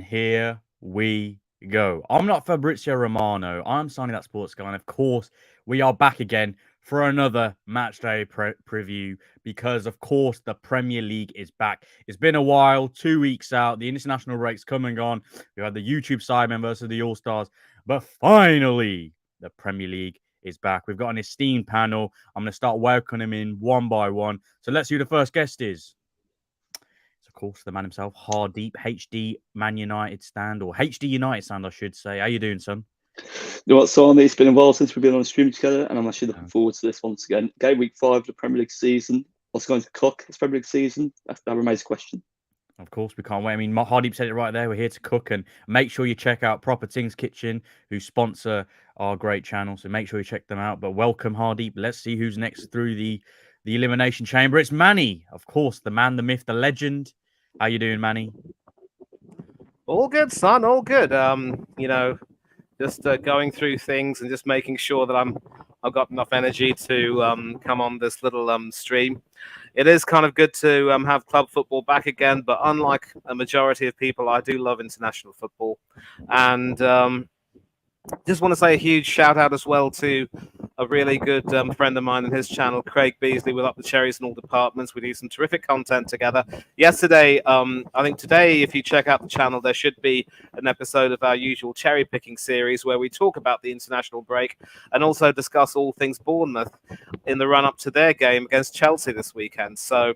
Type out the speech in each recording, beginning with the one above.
here we go. I'm not Fabrizio Romano. I'm Sonny That Sports Guy. And of course, we are back again for another match day preview because, of course, the Premier League is back. It's been a while, 2 weeks out. The international break's come and gone. We had the YouTube Sidemen versus the All Stars. But finally, the Premier League is back. We've got an esteemed panel. I'm going to start welcoming them in one by one. So let's see who the first guest is. Of course, the man himself, Hardeep, HD Man United stand, or HD United stand, I should say. How you doing, son? You know what, Simon? It's been a while since we've been on a stream together, and I'm actually looking forward to this once again. Game week 5 of the Premier League season. What's going to cook this Premier League season? That remains a question. Of course, we can't wait. I mean, Hardeep said it right there. We're here to cook, and make sure you check out Proper Things Kitchen, who sponsor our great channel. So make sure you check them out. But welcome, Hardeep. Let's see who's next through the Elimination Chamber. It's Manny, of course, the man, the myth, the legend. How you doing, Manny? All good, son. All good. Just going through things and just making sure that I've got enough energy to come on this little stream. It is kind of good to have club football back again, but unlike a majority of people, I do love international football, and just want to say a huge shout out as well to a really good friend of mine and his channel, Craig Beasley, with Up the Cherries in All Departments. We do some terrific content together. Yesterday, I think today, if you check out the channel, there should be an episode of our usual cherry picking series where we talk about the international break and also discuss all things Bournemouth in the run up to their game against Chelsea this weekend. So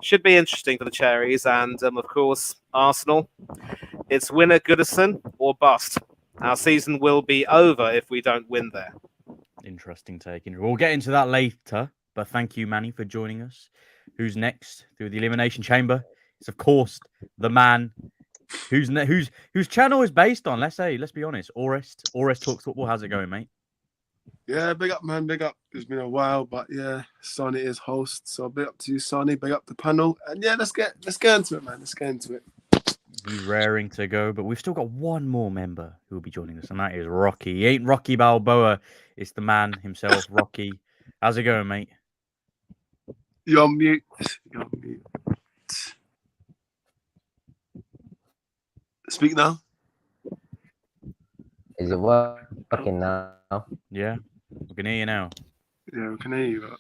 should be interesting for the Cherries. And of course, Arsenal, it's winner Goodison or bust. Our season will be over if we don't win there. Interesting take. We'll get into that later, but thank you, Manny, for joining us. Who's next through the Elimination Chamber? It's, of course, the man whose channel is based on, let's be honest, Orest Talks Football. How's it going, mate? Yeah, big up, man, big up. It's been a while, but yeah, Sonny is host, so big up to you, Sonny. Big up the panel, and yeah, let's get into it, man. Let's get into it. He's raring to go, but we've still got one more member who will be joining us, and that is Rocky. He ain't Rocky Balboa. It's the man himself, Rocky. How's it going, mate? You're on mute. Speak now. Is it working now? Yeah, we can hear you now. Yeah, we can hear you.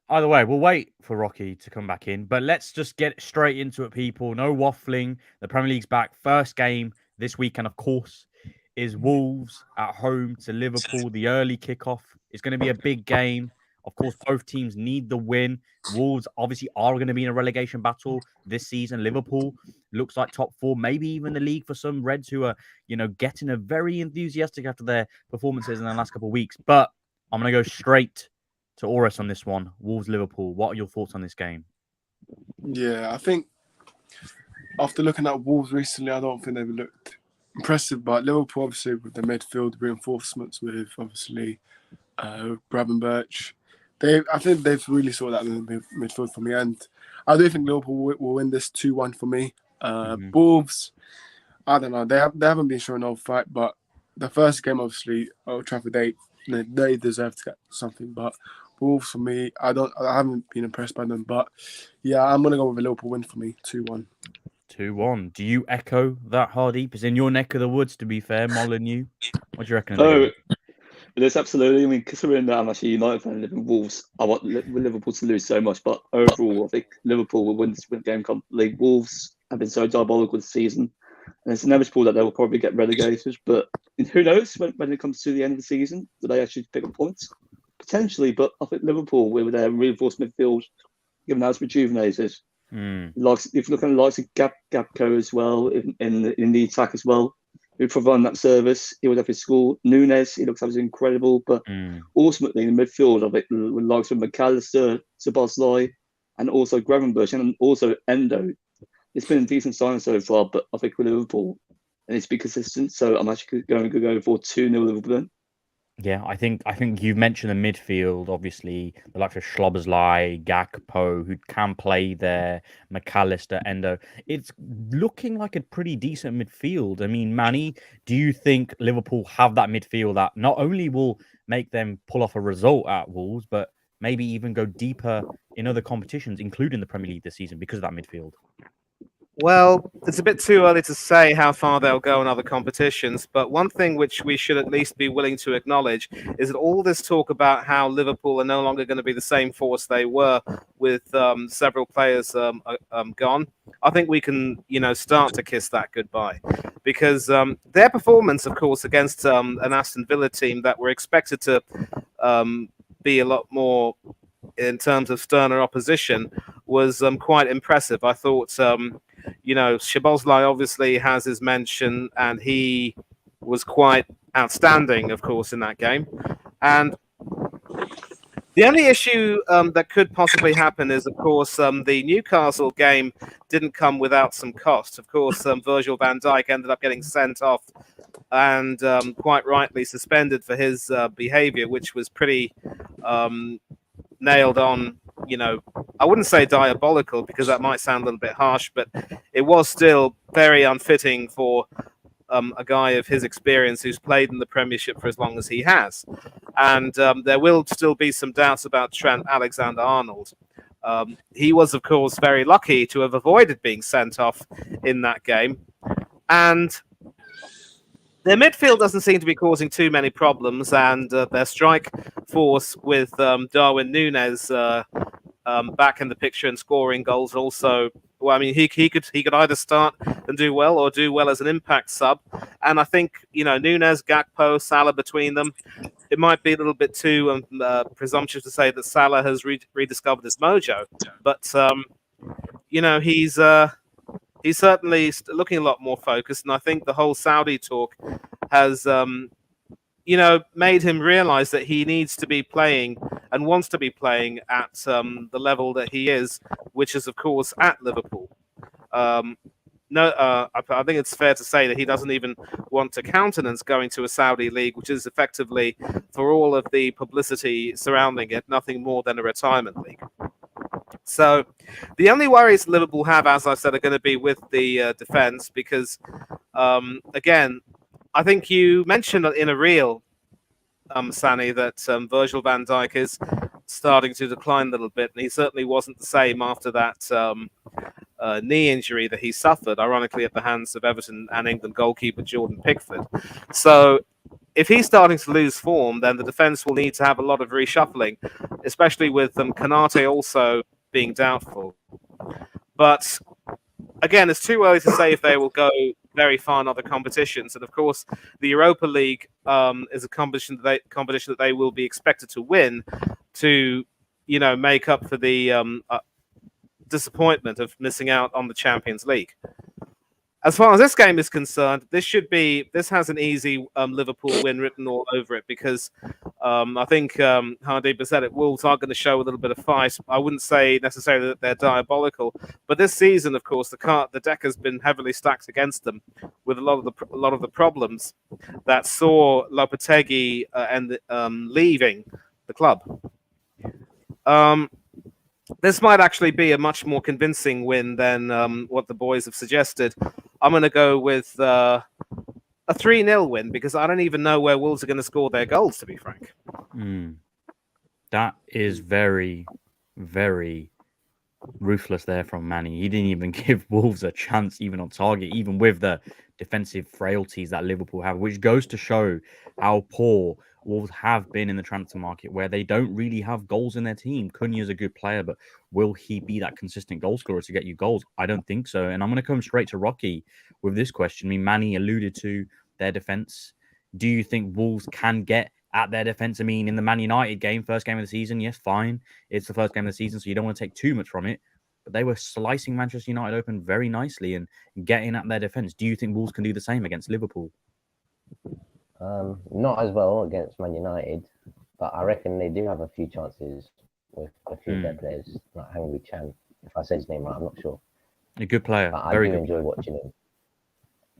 Either way, we'll wait for Rocky to come back in, but let's just get straight into it, people. No waffling. The Premier League's back. First game this weekend, of course, is Wolves at home to Liverpool. The early kickoff is going to be a big game. Of course, both teams need the win. Wolves obviously are going to be in a relegation battle this season. Liverpool looks like top 4, maybe even the league for some Reds who are, getting a very enthusiastic after their performances in the last couple of weeks. But I'm going to go straight to Oris on this one. Wolves-Liverpool. What are your thoughts on this game? Yeah, I think after looking at Wolves recently, I don't think they've looked impressive. But Liverpool, obviously, with the midfield reinforcements with, obviously, Gravenberch, I think they've really sorted out the midfield for me. And I do think Liverpool will win this 2-1 for me. Wolves, I don't know. They haven't been showing no fight. But the first game, obviously, Old Trafford, they deserve to get something. But Wolves, for me, I haven't been impressed by them. But yeah, I'm gonna go with a Liverpool win for me, 2-1. 2-1. Do you echo that, Hardeep? It's in your neck of the woods, to be fair, Molyneux. What do you reckon? It is absolutely. I mean, considering that I'm actually a United fan and live in Wolves, I want Liverpool to lose so much. But overall, I think Liverpool will win this game comfortably. Wolves have been so diabolical this season, and it's inevitable that they will probably get relegated. But who knows when it comes to the end of the season, will they actually pick up points? Potentially, but I think Liverpool, with their reinforced midfield, given how it's rejuvenated, like if you look at the likes of Gapco as well in the attack as well, who provide that service, he would have his score. Nunes, he looks absolutely incredible, but ultimately in the midfield, I think with likes of McAllister, Szoboszlai, and also Gravenberch, and also Endo, it's been a decent sign so far. But I think with Liverpool, it needs to be consistent. So I'm actually going to go for 2-0 Liverpool then. Yeah, I think you've mentioned the midfield, obviously, the likes of Szoboszlai, Gakpo, who can play there, McAllister, Endo. It's looking like a pretty decent midfield. I mean, Manny, do you think Liverpool have that midfield that not only will make them pull off a result at Wolves, but maybe even go deeper in other competitions, including the Premier League this season because of that midfield? Well, it's a bit too early to say how far they'll go in other competitions, but one thing which we should at least be willing to acknowledge is that all this talk about how Liverpool are no longer going to be the same force they were with several players gone, I think we can, start to kiss that goodbye, because their performance, of course, against an Aston Villa team that were expected to be a lot more in terms of sterner opposition was quite impressive. I thought, Szoboszlai obviously has his mention, and he was quite outstanding, of course, in that game. And the only issue that could possibly happen is, of course, the Newcastle game didn't come without some cost. Of course, Virgil van Dijk ended up getting sent off and quite rightly suspended for his behaviour, which was pretty nailed on. I wouldn't say diabolical because that might sound a little bit harsh, but it was still very unfitting for a guy of his experience who's played in the Premiership for as long as he has. And there will still be some doubts about Trent Alexander-Arnold. He was, of course, very lucky to have avoided being sent off in that game. And their midfield doesn't seem to be causing too many problems, and their strike force with Darwin Núñez back in the picture and scoring goals also. Well, I mean, he could either start and do well or do well as an impact sub. And I think, Núñez, Gakpo, Salah between them, it might be a little bit too presumptuous to say that Salah has rediscovered his mojo. But, he's certainly looking a lot more focused. And I think the whole Saudi talk has, made him realize that he needs to be playing and wants to be playing at the level that he is, which is, of course, at Liverpool. I think it's fair to say that he doesn't even want to countenance going to a Saudi league, which is effectively, for all of the publicity surrounding it, nothing more than a retirement league. So the only worries Liverpool have, as I said, are going to be with the defence because, again, I think you mentioned in a reel, Sani, that Virgil van Dijk is starting to decline a little bit, and he certainly wasn't the same after that knee injury that he suffered, ironically, at the hands of Everton and England goalkeeper Jordan Pickford. So if he's starting to lose form, then the defence will need to have a lot of reshuffling, especially with Konate also being doubtful. But again, it's too early to say if they will go very far in other competitions. And of course, the Europa League is a competition that they will be expected to win to, make up for the disappointment of missing out on the Champions League. As far as this game is concerned, this has an easy Liverpool win written all over it because I think Hardeep said it. Wolves are going to show a little bit of fight. I wouldn't say necessarily that they're diabolical, but this season, of course, the deck has been heavily stacked against them with a lot of the problems that saw Lopetegui leaving the club. This might actually be a much more convincing win than what the boys have suggested. I'm going to go with a 3-0 win because I don't even know where Wolves are going to score their goals, to be frank. That is very, very ruthless there from Manny. He didn't even give Wolves a chance even on target, even with the defensive frailties that Liverpool have, which goes to show how poor Wolves have been in the transfer market, where they don't really have goals in their team. Cunha is a good player, but will he be that consistent goal scorer to get you goals? I don't think so. And I'm going to come straight to Rocky with this question. I mean, Manny alluded to their defense. Do you think Wolves can get at their defense? I mean, in the Man United game, first game of the season, yes, fine. It's the first game of the season, so you don't want to take too much from it. But they were slicing Manchester United open very nicely and getting at their defense. Do you think Wolves can do the same against Liverpool? Not as well against Man United, but I reckon they do have a few chances with a few of their players, like Hangry Chan. If I said his name right, I'm not sure. A good player. But I do enjoy watching him.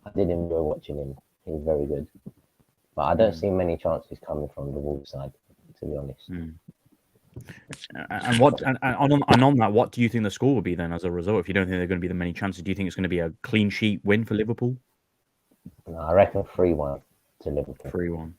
I did enjoy watching him. He was very good. But I don't see many chances coming from the Wolves side, to be honest. And on that, what do you think the score will be then as a result? If you don't think there are going to be that many chances, do you think it's going to be a clean sheet win for Liverpool? No, I reckon 3-1 to Liverpool. 3-1.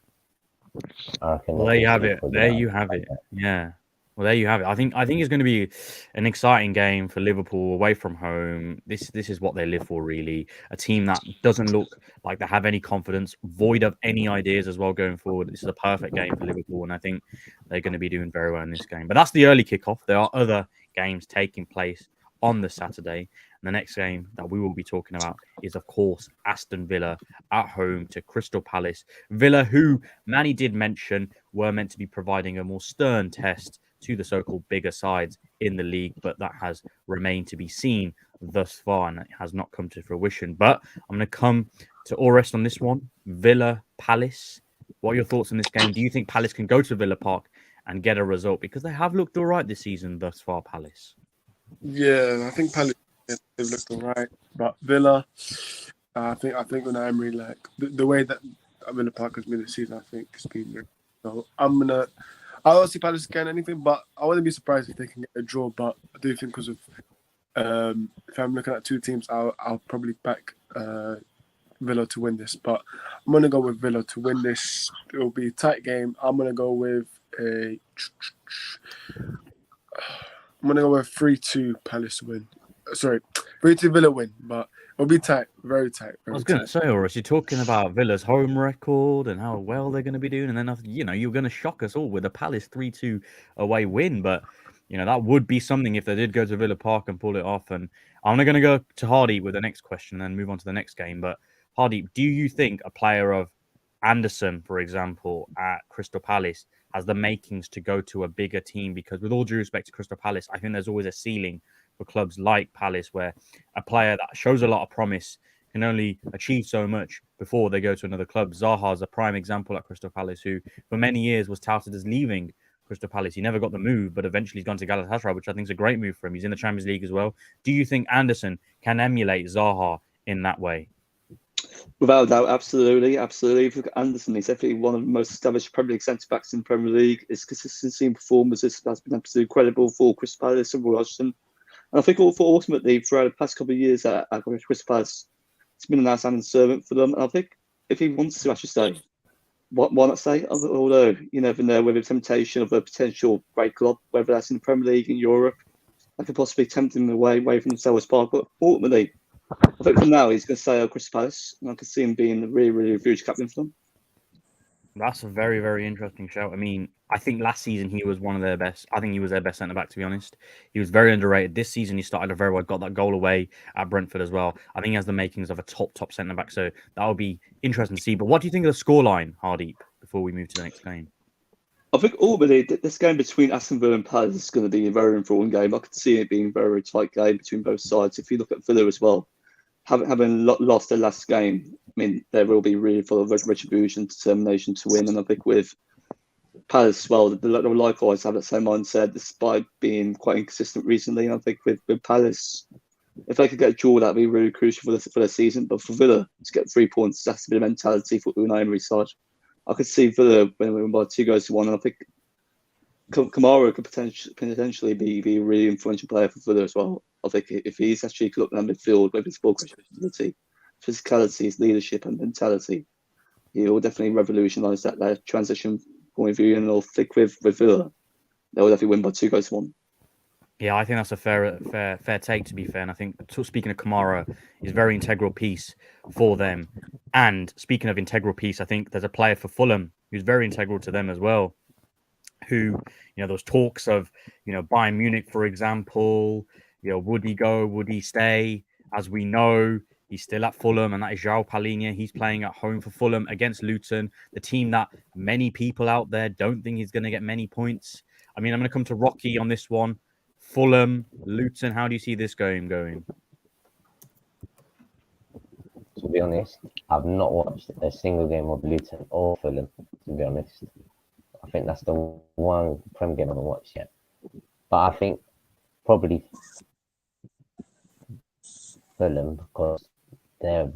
I reckon well, there you have it. There you have it. Yeah. Well, there you have it. I think it's going to be an exciting game for Liverpool away from home. This is what they live for, really. A team that doesn't look like they have any confidence, void of any ideas as well going forward. This is a perfect game for Liverpool, and I think they're going to be doing very well in this game. But that's the early kickoff. There are other games taking place on the Saturday. And the next game that we will be talking about is, of course, Aston Villa at home to Crystal Palace. Villa, who Manny did mention, were meant to be providing a more stern test to the so-called bigger sides in the league, but that has remained to be seen thus far, and it has not come to fruition. But I'm going to come to Orest on this one. Villa Palace. What are your thoughts on this game? Do you think Palace can go to Villa Park and get a result? Because they have looked all right this season thus far, Palace. Yeah, I think Palace they've looked all right, but Villa, I think when Emery, like the way that Villa Park has been this season, I think it's been really. So I don't see Palace getting anything, but I wouldn't be surprised if they can get a draw. But I do think because of if I'm looking at two teams, I'll probably back Villa to win this. But I'm gonna go with Villa to win this. It will be a tight game. I'm gonna go with a 3-2 Palace win. Sorry, 3-2 Villa win, but it'll be tight, very tight. I was going to say, Horace, you're talking about Villa's home record and how well they're going to be doing, and then you're going to shock us all with a Palace 3-2 away win. But that would be something if they did go to Villa Park and pull it off. And I'm going to go to Hardy with the next question, and then move on to the next game. But Hardy, do you think a player of Anderson, for example, at Crystal Palace has the makings to go to a bigger team? Because with all due respect to Crystal Palace, I think there's always a ceiling for clubs like Palace where a player that shows a lot of promise can only achieve so much before they go to another club. Zaha is a prime example at Crystal Palace, who for many years was touted as leaving Crystal Palace. He never got the move, but eventually he's gone to Galatasaray, which I think is a great move for him. He's in the Champions League as well. Do you think Anderson can emulate Zaha in that way? Without a doubt, absolutely. If you look at Anderson, he's definitely one of the most established Premier League centre-backs in the Premier League. His consistency in performances has been absolutely incredible for Crystal Palace and Hojlund. And I think ultimately, throughout the past couple of years at Crystal Palace, it's been an outstanding servant for them. And I think if he wants to actually stay, why not stay? Although you never know whether the temptation of a potential great club, whether that's in the Premier League in Europe, that could possibly tempt him away from Selhurst Park. But ultimately, I think for now he's going to stay at Crystal Palace, and I can see him being a really, really huge captain for them. That's a very, very interesting shout. I mean, I think last season he was one of their best. I think he was their best centre back, to be honest. He was very underrated. This season he started very well, got that goal away at Brentford as well. I think he has the makings of a top centre back. So that will be interesting to see. But what do you think of the scoreline, Hardeep, before we move to the next game? I think ultimately this game between Aston Villa and Palace is going to be a very important game. I could see it being a very, very tight game between both sides. If you look at Villa as well, having lost their last game, I mean, they will be really full of retribution, determination to win. And I think with Palace as well, they'll likewise have that same mindset, despite being quite inconsistent recently. And I think with Palace, if they could get a draw, that'd be really crucial for the season. But for Villa to get 3 points, that's a bit of mentality for Unai Emery's side. I could see Villa winning by 2-1, and I think Kamara could potentially be a really influential player for Villa as well. I think if he's actually could look at midfield with his ball ability, physicality, his leadership and mentality, he will definitely revolutionise that transition point of view. And I think with Villa, they will definitely win by 2-1. Yeah, I think that's a fair take, to be fair. And I think, speaking of Kamara, is a very integral piece for them. And speaking of integral piece, I think there's a player for Fulham who's very integral to them as well. Who, those talks of, Bayern Munich, for example, would he go? Would he stay? As we know, he's still at Fulham, and that is João Palhinha. He's playing at home for Fulham against Luton, the team that many people out there don't think he's going to get many points. I mean, I'm going to come to Rocky on this one. Fulham, Luton, how do you see this game going? To be honest, I've not watched a single game of Luton or Fulham, to be honest. I think that's the one Prem game I haven't watched yet. But I think probably Fulham, because they've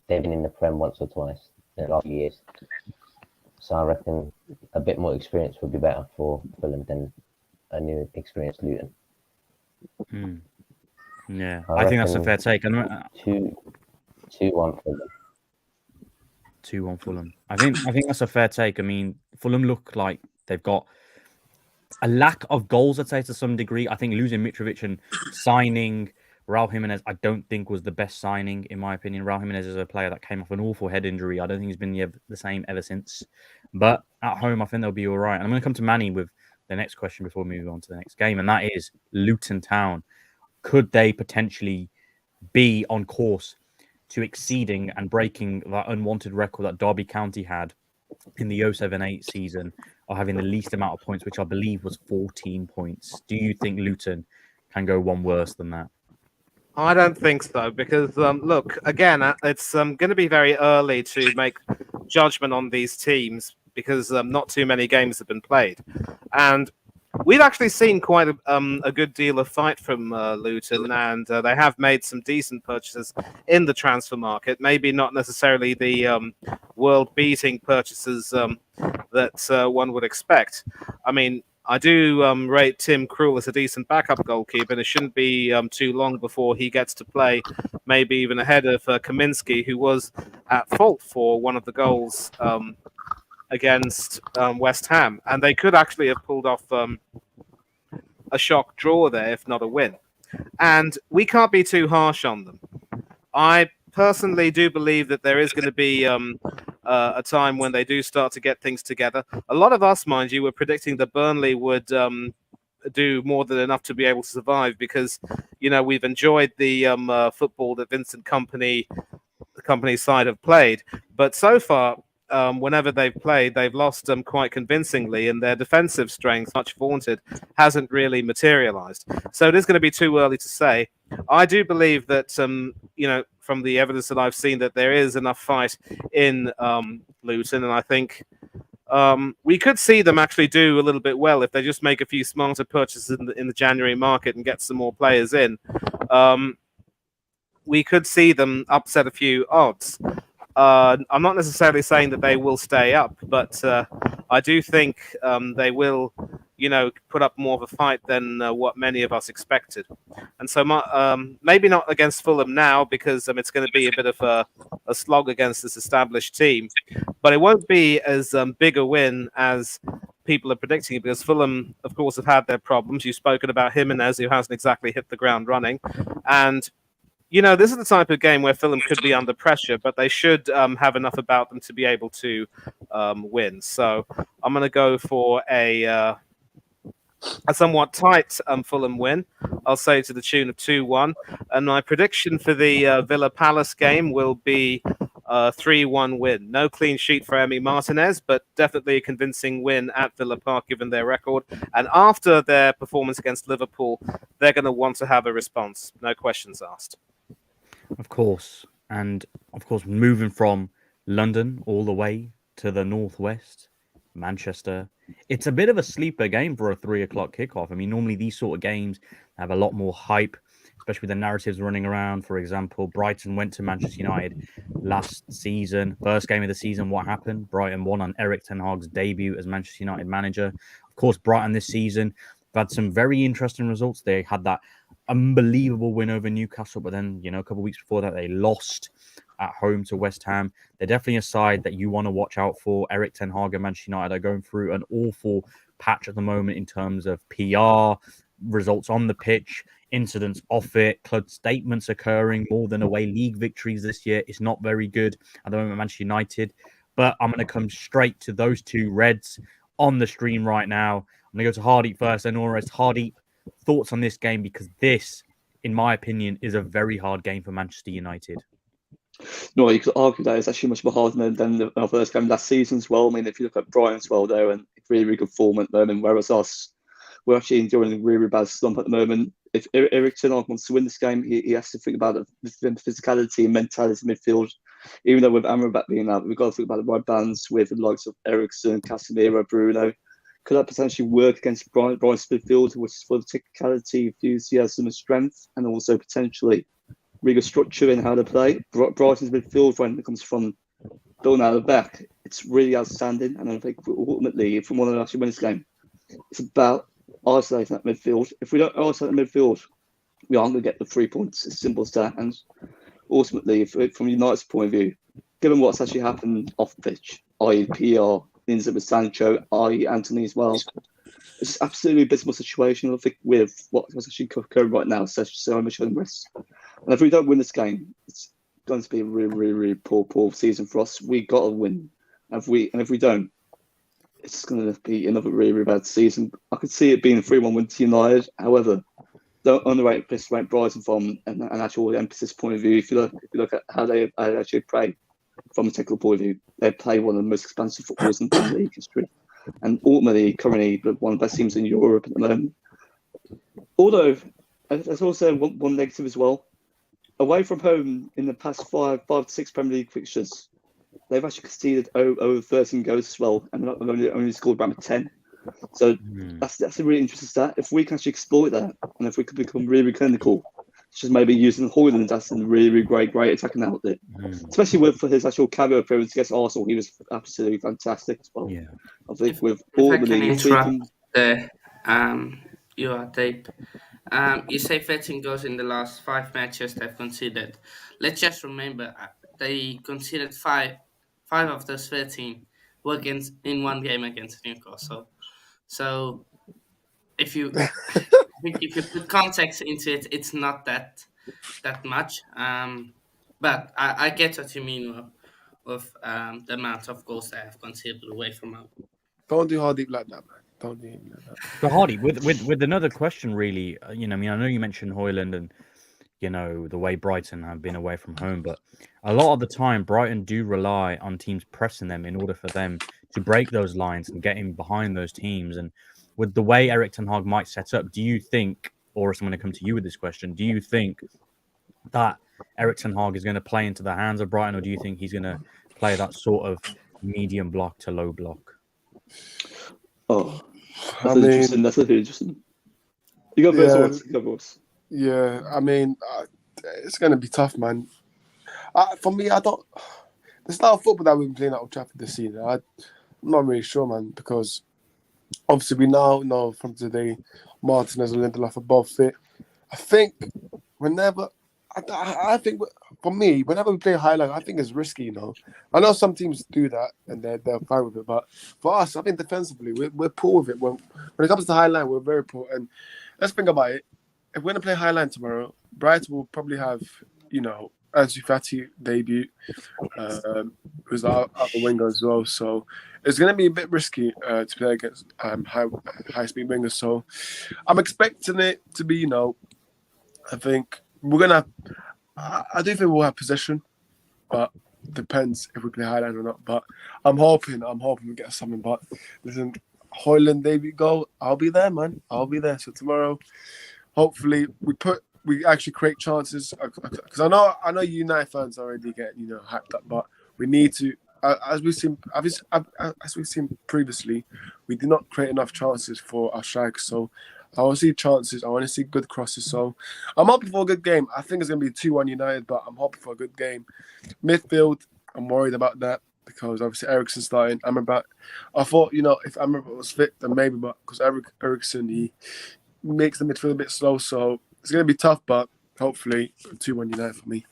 been in the Prem once or twice in the last few years. So I reckon a bit more experience would be better for Fulham than a new experienced Luton. Yeah, I think that's a fair take. 2-1 Fulham. 2-1 Fulham. I think that's a fair take. I mean, Fulham look like they've got a lack of goals, I'd say, to some degree. I think losing Mitrovic and signing Raul Jimenez, I don't think was the best signing, in my opinion. Raul Jimenez is a player that came off an awful head injury. I don't think he's been the same ever since. But at home, I think they'll be all right. And I'm going to come to Manny with the next question before we move on to the next game, and that is Luton Town. Could they potentially be on course to exceeding and breaking that unwanted record that Derby County had in the 07-08 season of having the least amount of points, which I believe was 14 points? Do you think Luton can go one worse than that? I don't think so, because look, again, it's going to be very early to make judgment on these teams because not too many games have been played, and we've actually seen quite a good deal of fight from Luton, and they have made some decent purchases in the transfer market. Maybe not necessarily the world-beating purchases that one would expect. I mean, I do rate Tim Krul as a decent backup goalkeeper, and it shouldn't be too long before he gets to play, maybe even ahead of Kaminsky, who was at fault for one of the goals against West Ham. And they could actually have pulled off a shock draw there, if not a win. And we can't be too harsh on them. I personally do believe that there is going to be a time when they do start to get things together. A lot of us, mind you, were predicting that Burnley would do more than enough to be able to survive because, you know, we've enjoyed the football that Vincent Kompany's side have played. But so far, whenever they've played, they've lost quite convincingly, and their defensive strength, much vaunted, hasn't really materialized. So it is going to be too early to say. I do believe that, you know, from the evidence that I've seen, that there is enough fight in Luton, and I think we could see them actually do a little bit well if they just make a few smarter purchases in the January market and get some more players in. We could see them upset a few odds. I'm not necessarily saying that they will stay up, but I do think they will, you know, put up more of a fight than what many of us expected. And so maybe not against Fulham now, because it's going to be a bit of a slog against this established team, but it won't be as big a win as people are predicting, because Fulham, of course, have had their problems. You've spoken about Jimenez, who hasn't exactly hit the ground running. And you know, this is the type of game where Fulham could be under pressure, but they should have enough about them to be able to win. So I'm going to go for a somewhat tight Fulham win. I'll say to the tune of 2-1. And my prediction for the Villa Palace game will be a 3-1 win. No clean sheet for Emi Martinez, but definitely a convincing win at Villa Park given their record. And after their performance against Liverpool, they're going to want to have a response. No questions asked. Of course. And of course, moving from London all the way to the northwest, Manchester, it's a bit of a sleeper game for a 3:00 kickoff. I mean, normally these sort of games have a lot more hype, especially with the narratives running around. For example, Brighton went to Manchester United last season. First game of the season, what happened? Brighton won on Eric Ten Hag's debut as Manchester United manager. Of course, Brighton this season have had some very interesting results. They had that unbelievable win over Newcastle, but then, you know, a couple of weeks before that, they lost at home to West Ham. They're definitely a side that you want to watch out for. Eric Ten Hag and Manchester United are going through an awful patch at the moment in terms of PR, results on the pitch, incidents off it, club statements occurring, more than away league victories this year. It's not very good at the moment, Manchester United. But I'm going to come straight to those two Reds on the stream right now. I'm going to go to Hardeep first, and Norris. Hardeep, thoughts on this game, because this, in my opinion, is a very hard game for Manchester United. No, you could argue that it's actually much more harder than our first game last season as well. I mean, if you look at Brighton as well, they're in really, really good form at the moment, whereas us, we're actually enduring a really, really bad slump at the moment. If Eric Ten Hag wants to win this game, he has to think about the physicality and mentality in midfield. Even though with Amrabat being out, we've got to think about the right balance with the likes of Eriksen, Casemiro, Bruno. Could that potentially work against Brighton's midfield, which is full of technicality, enthusiasm, and strength, and also potentially really good structure in how to play? Brighton's midfield, when it comes from building out of the back, it's really outstanding. And I think ultimately, if we want to actually win this game, it's about isolating that midfield. If we don't isolate the midfield, we aren't going to get the 3 points. It's simple as that. And ultimately, from United's point of view, given what's actually happened off the pitch, i.e. PR, the incident with Sancho, i.e. Anthony as well, It's absolutely abysmal situation. I think with what's actually occurring right now, so much unrest. And if we don't win this game, it's going to be a really, really, really poor season for us. We got to win. And if we don't, it's going to be another really, really bad season. I could see it being a 3-1 win to United. However, don't underrate Brighton from an actual emphasis point of view. If you look at how they actually play from a technical point of view, they play one of the most expansive footballs in league history, and ultimately currently one of the best teams in Europe at the moment. Although there's also one negative as well. Away from home in the past five to six Premier League fixtures, they've actually conceded over 13 goals as well, and only scored around 10. So that's a really interesting stat. If we can actually exploit that, and if we could become really clinical, just maybe using Hojlund as a really, really great attacking outlet, especially for his actual cameo appearance against Arsenal, he was absolutely fantastic as well. Yeah. I think If I can interrupt there, you are tape. You say 13 goals in the last 5 matches they've conceded. Let's just remember they conceded five of those 13 were in one game against Newcastle. So if you if you put context into it, it's not that much. But I get what you mean with the amount of goals they have conceded away from home. Don't do Hardeep like that, man. Don't do him like that. So Hardy, with another question, really, I mean, I know you mentioned Hojlund and the way Brighton have been away from home, but a lot of the time, Brighton do rely on teams pressing them in order for them to break those lines and get in behind those teams. And with the way Erik ten Hag might set up, do you think, or if someone to come to you with this question, do you think that Erik ten Hag is going to play into the hands of Brighton, or do you think he's going to play that sort of medium block to low block? That's interesting. You go first. Yeah, I mean, it's going to be tough, man. For me, I don't. The style of football that we've been playing at Old Trafford this season, I'm not really sure, man, because obviously we now know from today Martinez and Lindelof are both fit. I think I think for me, whenever we play highlight, I think it's risky, I know some teams do that and they're fine with it, but for us, I think defensively, we're poor with it. When it comes to highlight, we're very poor. And let's think about it. If we're going to play Highline tomorrow, Brighton will probably have, Ansu Fati debut, who's out the window as well. So it's going to be a bit risky to play against high-speed wingers. So I'm expecting it to be, I think we're going to I do think we'll have possession, but depends if we play Highline or not. But I'm hoping we get something. But listen, Hojlund debut goal, I'll be there, man. I'll be there. So tomorrow, hopefully we actually create chances, because I know United fans already get hyped up, but we need to, as we've seen previously, we did not create enough chances for our strikers. So I want to see chances. I want to see good crosses. So I'm hoping for a good game. I think it's going to be 2-1 United, but I'm hoping for a good game. Midfield, I'm worried about that because obviously Eriksen's starting. I thought if Amrabat was fit, then maybe, but because Eriksen, he makes the midfield a bit slow, so it's going to be tough, but hopefully 2-1 United for me.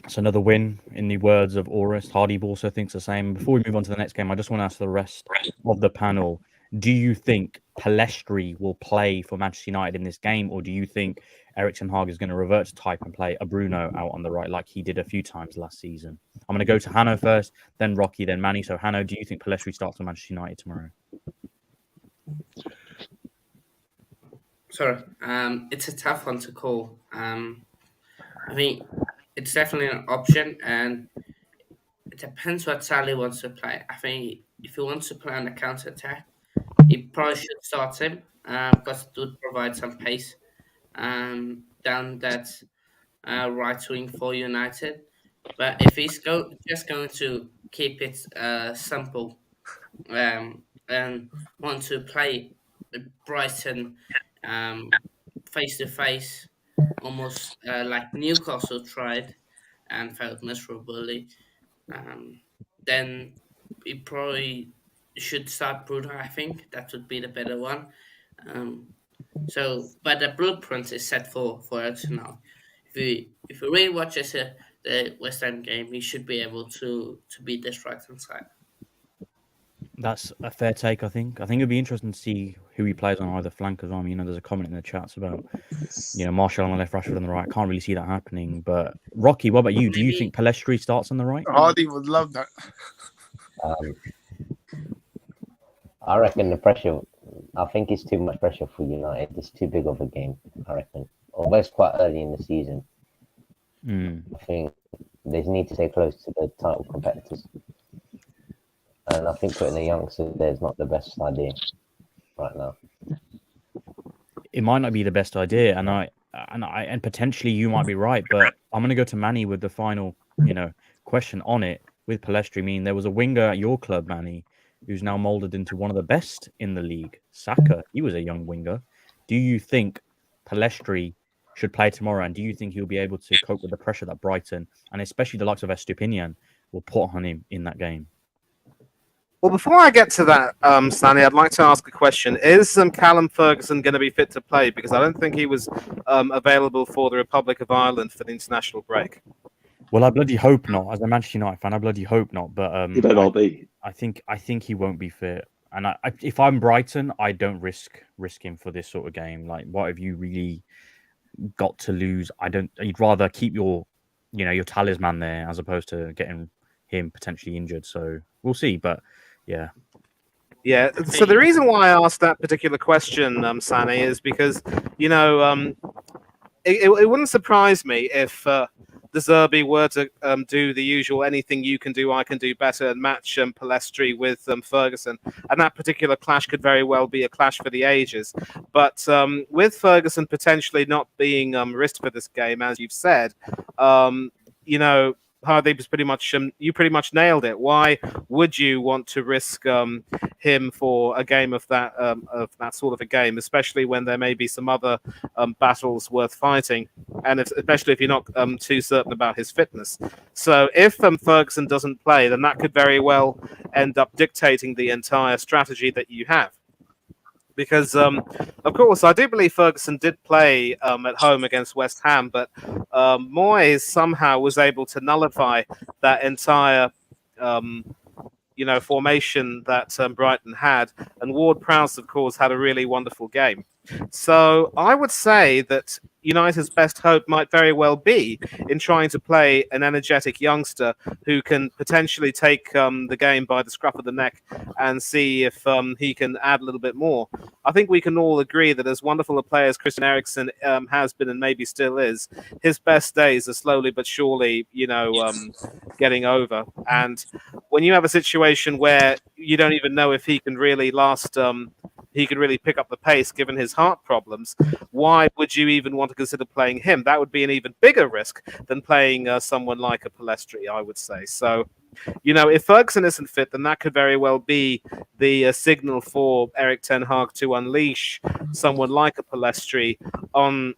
It's another win, in the words of Orist. Hardy also thinks the same. Before we move on to the next game, I just want to ask the rest of the panel, do you think Pellistri will play for Manchester United in this game, or do you think Erik ten Hag is going to revert to type and play a Bruno out on the right like he did a few times last season? I'm going to go to Hanno first, then Rocky, then Manny. So Hanno, do you think Pellistri starts for Manchester United tomorrow? Sorry, it's a tough one to call. I think it's definitely an option, and it depends what Sally wants to play. I think if he wants to play on the counter attack, he probably should start him because it would provide some pace down that right wing for United. But if he's just going to keep it simple and want to play Brighton face to face, almost like Newcastle tried and failed miserably, then he probably should start Bruno. I think that would be the better one. But the blueprint is set for Eriksen now. If he really watches the West Ham game, he should be able to beat this right hand side. That's a fair take, I think. I think it'd be interesting to see who he plays on either flank as well. There's a comment in the chats about, Marshall on the left, Rashford on the right. Can't really see that happening. But Rocky, what about you? Do you think Pellistri starts on the right? Hardy would love that. Um, I reckon the pressure. I think it's too much pressure for United. It's too big of a game. I reckon, although it's quite early in the season. I think they need to stay close to the title competitors, and I think putting a youngster there is not the best idea right now. It might not be the best idea, and potentially you might be right. But I'm going to go to Manny with the final, question on it with Pellistri. I mean, there was a winger at your club, Manny, who's now molded into one of the best in the league. Saka, he was a young winger. Do you think Pellistri should play tomorrow, and do you think he'll be able to cope with the pressure that Brighton, and especially the likes of Estupinian, will put on him in that game? Well, before I get to that, Stanley, I'd like to ask a question. Is Callum Ferguson going to be fit to play? Because I don't think he was available for the Republic of Ireland for the international break. Well, I bloody hope not. As a Manchester United fan, I bloody hope not. But He better not be. I think he won't be fit. And if I'm Brighton, I don't risk him for this sort of game. Like, what have you really got to lose? You'd rather keep your talisman there as opposed to getting him potentially injured. So we'll see. But yeah. Yeah. So the reason why I asked that particular question, Sani, is because it wouldn't surprise me if De Zerbi were to do the usual anything you can do, I can do better, and match Pellistri with Ferguson. And that particular clash could very well be a clash for the ages. But with Ferguson potentially not being risked for this game, as you've said, Hardy was you pretty much nailed it. Why would you want to risk him for a game of that sort of a game, especially when there may be some other battles worth fighting, and especially if you're not too certain about his fitness. So if Ferguson doesn't play, then that could very well end up dictating the entire strategy that you have. Because, of course, I do believe Ferguson did play at home against West Ham, but Moyes somehow was able to nullify that entire, formation that Brighton had. And Ward-Prowse, of course, had a really wonderful game. So I would say that United's best hope might very well be in trying to play an energetic youngster who can potentially take the game by the scruff of the neck and see if he can add a little bit more. I think we can all agree that as wonderful a player as Christian Eriksen has been and maybe still is, his best days are slowly but surely, getting over. And when you have a situation where you don't even know if he can really last... he could really pick up the pace given his heart problems, why would you even want to consider playing him? That would be an even bigger risk than playing someone like a Pellistri, I would say. So, if Ferguson isn't fit, then that could very well be the signal for Erik ten Hag to unleash someone like a Pellistri on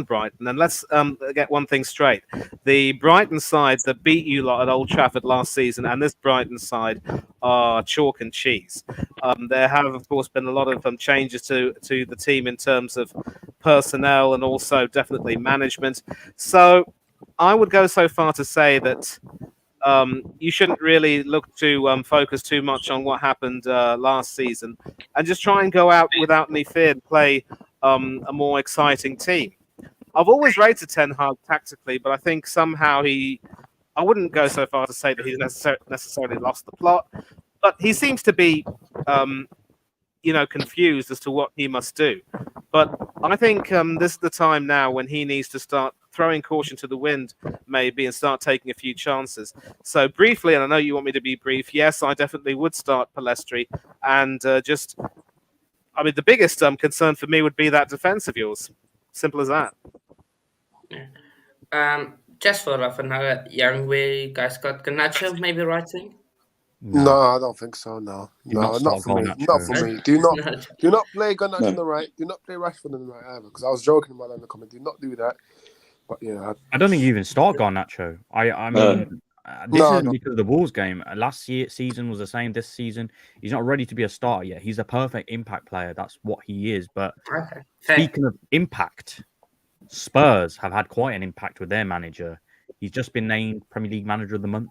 Brighton. And let's get one thing straight. The Brighton side that beat you lot at Old Trafford last season and this Brighton side are chalk and cheese. There have, of course, been a lot of changes to the team in terms of personnel and also definitely management. So I would go so far to say that you shouldn't really look to focus too much on what happened last season and just try and go out without any fear and play a more exciting team. I've always rated Ten Hag tactically, but I think somehow I wouldn't go so far to say that he's necessarily lost the plot, but he seems to be, confused as to what he must do. But I think this is the time now when he needs to start throwing caution to the wind, maybe, and start taking a few chances. So briefly, and I know you want me to be brief, yes, I definitely would start Pellistri, and the biggest concern for me would be that defense of yours. Simple as that. Yeah. Just for another young way, guys got Garnacho, maybe right thing? No, I don't think so. No, not for me. Not for me. Do not play Garnacho on the right. Do not play Rashford on the right either. Because I was joking about that in the comment. Do not do that. But yeah, I don't think you even start Garnacho. I mean, this isn't because of the Wolves game. Last season was the same. This season, he's not ready to be a starter yet. He's a perfect impact player. That's what he is. But speaking of impact, Spurs have had quite an impact with their manager. He's just been named Premier League Manager of the Month.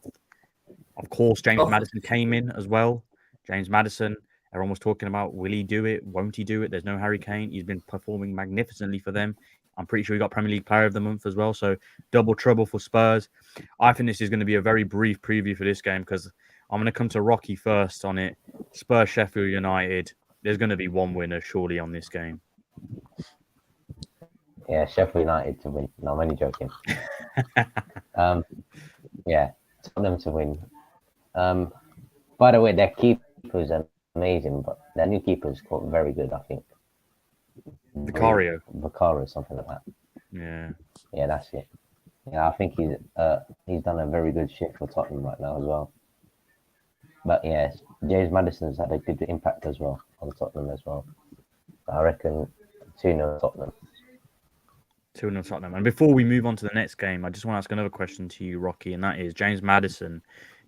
I Of course, James Oh. Maddison came in as well. James Maddison, everyone was talking about, will he do it? Won't he do it? There's no Harry Kane. He's been performing magnificently for them. I'm pretty sure he got Premier League Player of the Month as well. So double trouble for Spurs. I think this is going to be a very brief preview for this game because I'm going to come to Rocky first on it. Spurs, Sheffield United. There's going to be one winner surely on this game. Yeah, Sheffield United to win. No, I'm only joking. Yeah, Tottenham to win. By the way, their keepers are amazing, but their new keeper's quite very good, I think. Vicario, something like that. Yeah, that's it. Yeah, I think he's done a very good shift for Tottenham right now as well. But yeah, James Maddison's had a good impact as well on Tottenham as well. I reckon 2-0 Tottenham. 2-0 Tottenham. And before we move on to the next game, I just want to ask another question to you, Rocky, and that is James Maddison.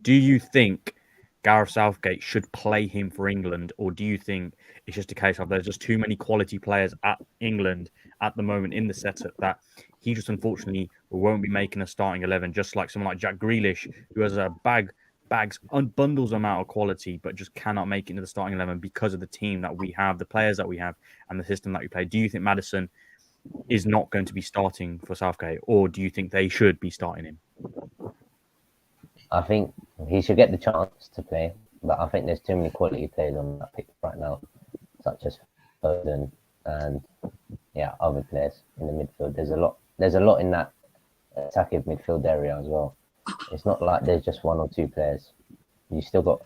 Do you think Gareth Southgate should play him for England, or do you think it's just a case of there's just too many quality players at England at the moment in the setup that he just unfortunately won't be making a starting 11, just like someone like Jack Grealish, who has a bundles amount of quality, but just cannot make it into the starting 11 because of the team that we have, the players that we have, and the system that we play? Do you think Maddison is not going to be starting for Southgate, or do you think they should be starting him? I think he should get the chance to play, but I think there's too many quality players on that pitch right now, such as Hojlund and other players in the midfield. There's a lot in that attacking midfield area as well. It's not like there's just one or two players. You still got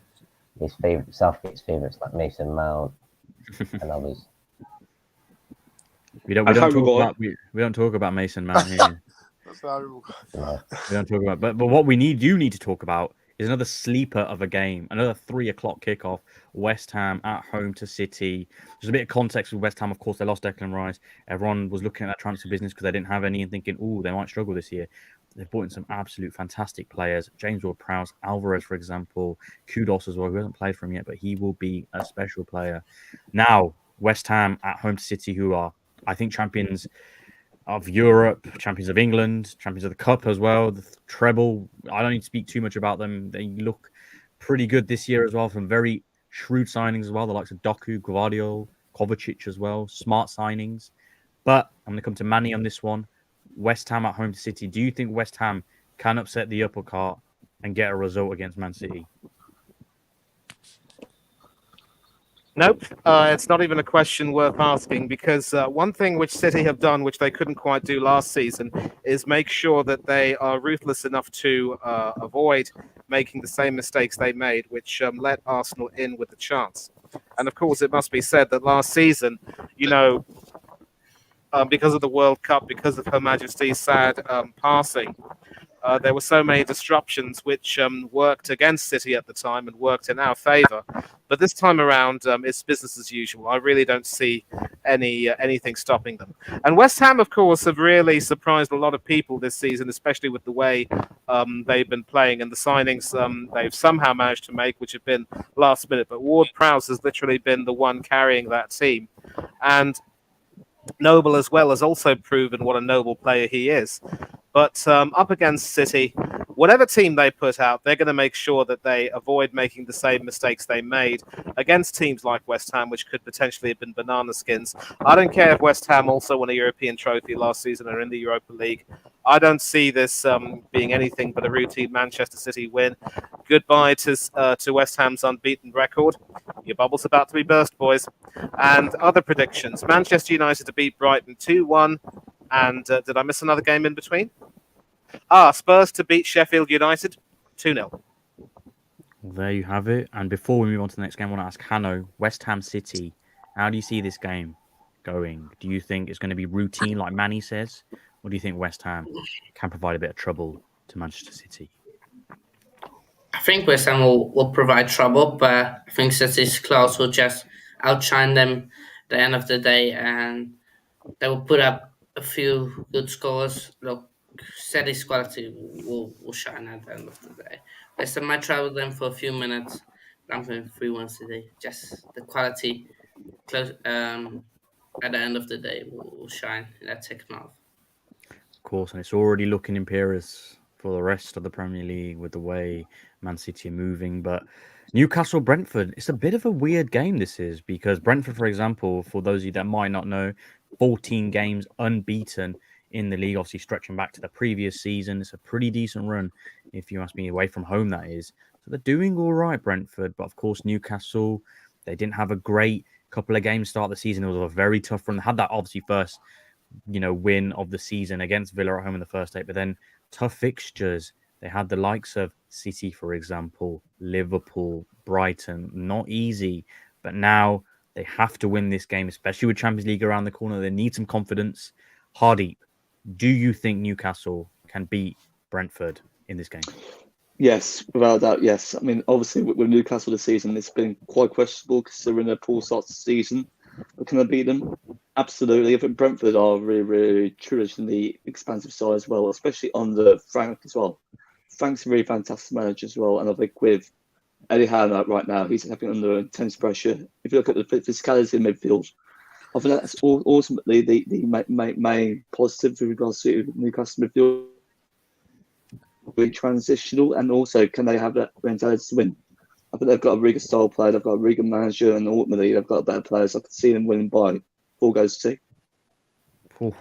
Southgate's favourites like Mason Mount and others. We don't talk about Mason Mount here. That's horrible. No. We don't talk about, but what we need to talk about is another sleeper of a game, another 3:00 kickoff. West Ham at home to City. There's a bit of context with West Ham. Of course, they lost Declan Rice. Everyone was looking at that transfer business because they didn't have any and thinking, oh, they might struggle this year. They've brought in some absolute fantastic players. James Ward-Prowse, Alvarez, for example, Kudos as well, who hasn't played for him yet, but he will be a special player. Now, West Ham at home to City, who are, I think, champions of Europe, champions of England, champions of the Cup as well, the treble. I don't need to speak too much about them. They look pretty good this year as well, from very shrewd signings as well, the likes of Doku, Gvardiol, Kovacic as well, smart signings. But I'm going to come to Manny on this one. West Ham at home to City. Do you think West Ham can upset the upper cart and get a result against Man City? Nope, it's not even a question worth asking, because one thing which City have done, which they couldn't quite do last season, is make sure that they are ruthless enough to avoid making the same mistakes they made, which let Arsenal in with the chance. And of course, it must be said that last season, because of the World Cup, because of Her Majesty's sad passing, there were so many disruptions which worked against City at the time and worked in our favour. But this time around, it's business as usual. I really don't see anything stopping them. And West Ham, of course, have really surprised a lot of people this season, especially with the way they've been playing and the signings they've somehow managed to make, which have been last minute. But Ward-Prowse has literally been the one carrying that team. And Noble as well has also proven what a noble player he is. But up against City, whatever team they put out, they're going to make sure that they avoid making the same mistakes they made against teams like West Ham, which could potentially have been banana skins. I don't care if West Ham also won a European trophy last season or in the Europa League. I don't see this being anything but a routine Manchester City win. Goodbye to West Ham's unbeaten record. Your bubble's about to be burst, boys. And other predictions. Manchester United to beat Brighton 2-1. And did I miss another game in between? Spurs to beat Sheffield United 2-0. There you have it. And before we move on to the next game, I want to ask Hanno, West Ham City, how do you see this game going? Do you think it's going to be routine like Manny says? Or do you think West Ham can provide a bit of trouble to Manchester City? I think West Ham will provide trouble, but I think City's class will just outshine them at the end of the day, and they will put up a few good scores. Look, City's quality will shine at the end of the day. West Ham might travel them for a few minutes, but I'm going 3-1 City. Just the quality close at the end of the day will shine in that second half. Of course, and it's already looking imperious for the rest of the Premier League with the way Man City are moving. But Newcastle Brentford, it's a bit of a weird game. This is because Brentford, for example, for those of you that might not know, 14 games unbeaten in the league, obviously stretching back to the previous season. It's a pretty decent run, if you ask me, away from home, that is. So they're doing all right, Brentford. But of course, Newcastle, they didn't have a great couple of games start the season. It was a very tough run. They had that obviously first, win of the season against Villa at home in the first 8, but then tough fixtures. They had the likes of City, for example, Liverpool, Brighton. Not easy, but now they have to win this game, especially with Champions League around the corner. They need some confidence. Hardeep, do you think Newcastle can beat Brentford in this game? Yes, without a doubt, yes. I mean, obviously, with Newcastle this season, it's been quite questionable considering their poor start to the season. But can they beat them? Absolutely. I think Brentford are really, really traditionally expansive side as well, especially under Frank as well. Frank's a really fantastic manager as well. And I think with Eddie Howe right now, he's having under intense pressure. If you look at the physicality in midfield, I think that's ultimately the main positive with regards to Newcastle midfield. Really transitional, and also can they have that mentality to win? I think they've got a really good style player, they've got a really good manager, and ultimately they've got better players. I could see them winning by 4 goals to 2. Oof,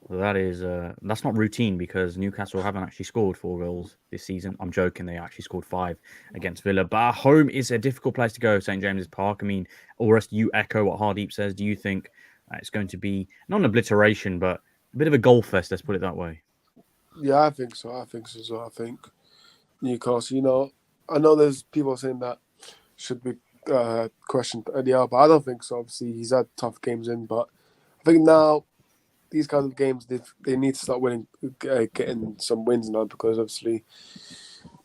that's not routine because Newcastle haven't actually scored 4 goals this season. I'm joking, they actually scored 5 against Villa. But at home is a difficult place to go, St James's Park. I mean, Orest, you echo what Hardeep says. Do you think it's going to be not an obliteration, but a bit of a goal fest? Let's put it that way. Yeah, I think so. I think so as well. I think Newcastle, I know there's people saying that should be questioned Eddie Howe, but I don't think so. Obviously, he's had tough games in, but I think now these kinds of games, they need to start winning, getting some wins now, because obviously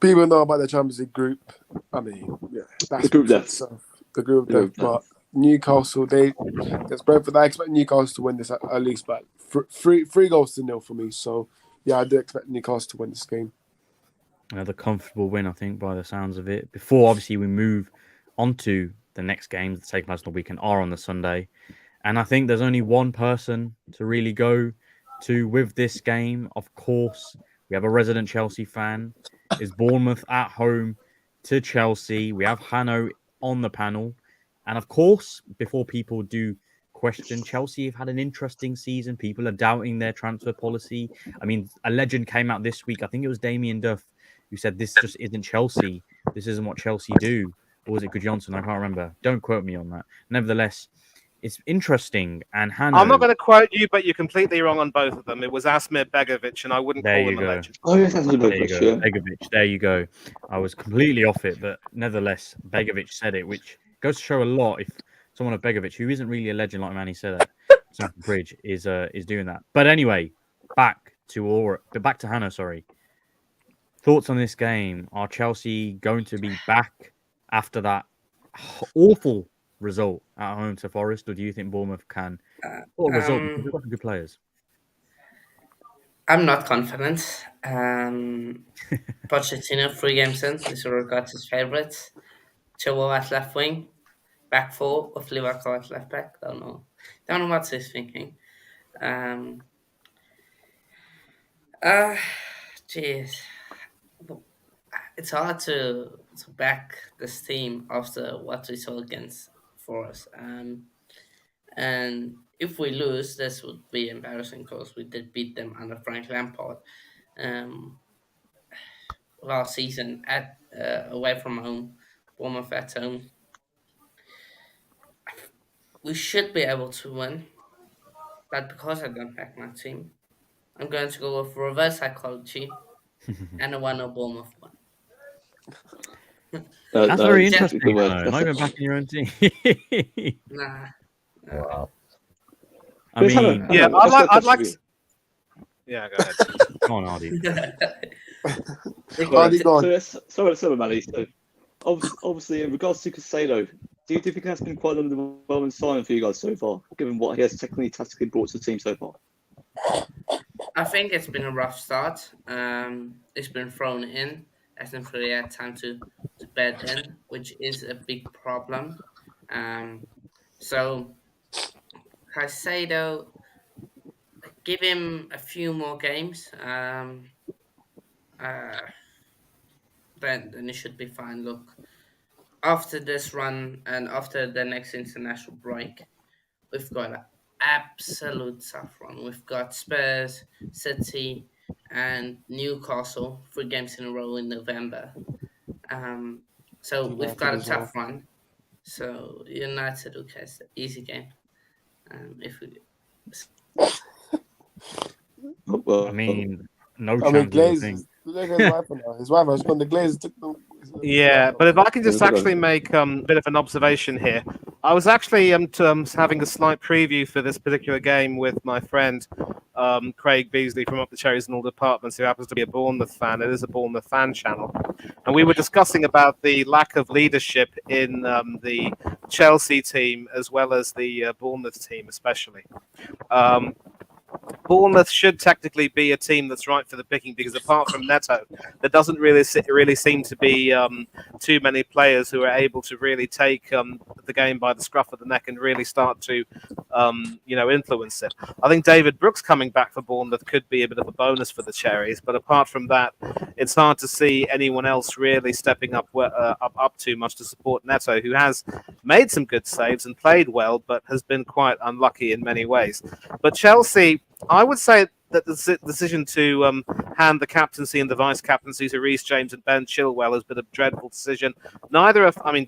people know about the Champions League group. I mean, yeah, that's The group for death. itself, the group death. But Newcastle, against Brentford, I expect Newcastle to win this at least by 3-0 for me. So yeah, I do expect Newcastle to win this game. Another comfortable win, I think, by the sounds of it. Before, obviously, we move on to the next games that take place on the weekend are on the Sunday. And I think there's only one person to really go to with this game. Of course, we have a resident Chelsea fan. Is Bournemouth at home to Chelsea? We have Hanno on the panel. And of course, before people do question, Chelsea have had an interesting season. People are doubting their transfer policy. I mean, a legend came out this week. I think it was Damien Duff who said this just isn't Chelsea. This isn't what Chelsea do. Or was it Gudjonsson? I can't remember. Don't quote me on that. Nevertheless, it's interesting. And Hanno, I'm not going to quote you, but you're completely wrong on both of them. It was Asmir Begovic, and I wouldn't There call you him a go. legend. Oh, yes, that's a There bit you go. yeah. Begovic. There you go. I was completely off it, but nevertheless, Begovic said it, which goes to show a lot if someone of Begovic, who isn't really a legend like Manny said at Stamford Bridge, is doing that. But anyway, back to Hanno, sorry. Thoughts on this game? Are Chelsea going to be back after that awful result at home to Forest, or do you think Bournemouth can pull a result because they've got some good players? I'm not confident. Pochettino, 3 games in, this will got his favourites. Chilwell at left wing, back 4 with Liverpool at left back. Don't know what he's thinking. Jeez, it's hard to back this team after what we saw against Forest. And if we lose, this would be embarrassing because we did beat them under Frank Lampard last season at away from home, Bournemouth at home. We should be able to win, but because I don't back my team, I'm going to go with reverse psychology and a 1-0 Bournemouth one. That's very That's interesting. the word. Hanno. Not even backing your own team. Nah. Wow. I mean, Hanno, Yeah, let's go I'd like. question Yeah, go ahead. come on, Hardy. Hardy, go on. Sorry, Manny. So, obviously, in regards to Casado, do you think that's been quite an underwhelming signing for you guys so far, given what he has technically, tactically brought to the team so far? I think it's been a rough start. It's been thrown in. Hasn't really had time to bed in, which is a big problem. So Caicedo, give him a few more games. then it should be fine. Look, after this run and after the next international break, we've got an absolute tough run. We've got Spurs, City, and Newcastle 3 games in a row in November. So we've United got a as well. tough run. So United, okay, it's an easy game. If we Well, I mean, no I chance. mean, of Glaze, anything. look at his wife now. His wife has gone. The Glaze took the. Yeah, but if I can just Yeah, actually make a bit of an observation here. I was actually having a slight preview for this particular game with my friend Craig Beasley from Up the Cherries and All Departments, who happens to be a Bournemouth fan. It is a Bournemouth fan channel. And we were discussing about the lack of leadership in the Chelsea team as well as the Bournemouth team, especially. Bournemouth should technically be a team that's right for the picking because apart from Neto, there doesn't really seem to be too many players who are able to really take the game by the scruff of the neck and really start to influence it. I think David Brooks coming back for Bournemouth could be a bit of a bonus for the Cherries, but apart from that, it's hard to see anyone else really stepping up too much to support Neto, who has made some good saves and played well, but has been quite unlucky in many ways. But Chelsea, I would say that the decision to hand the captaincy and the vice captaincy to Reece James and Ben Chilwell has been a dreadful decision.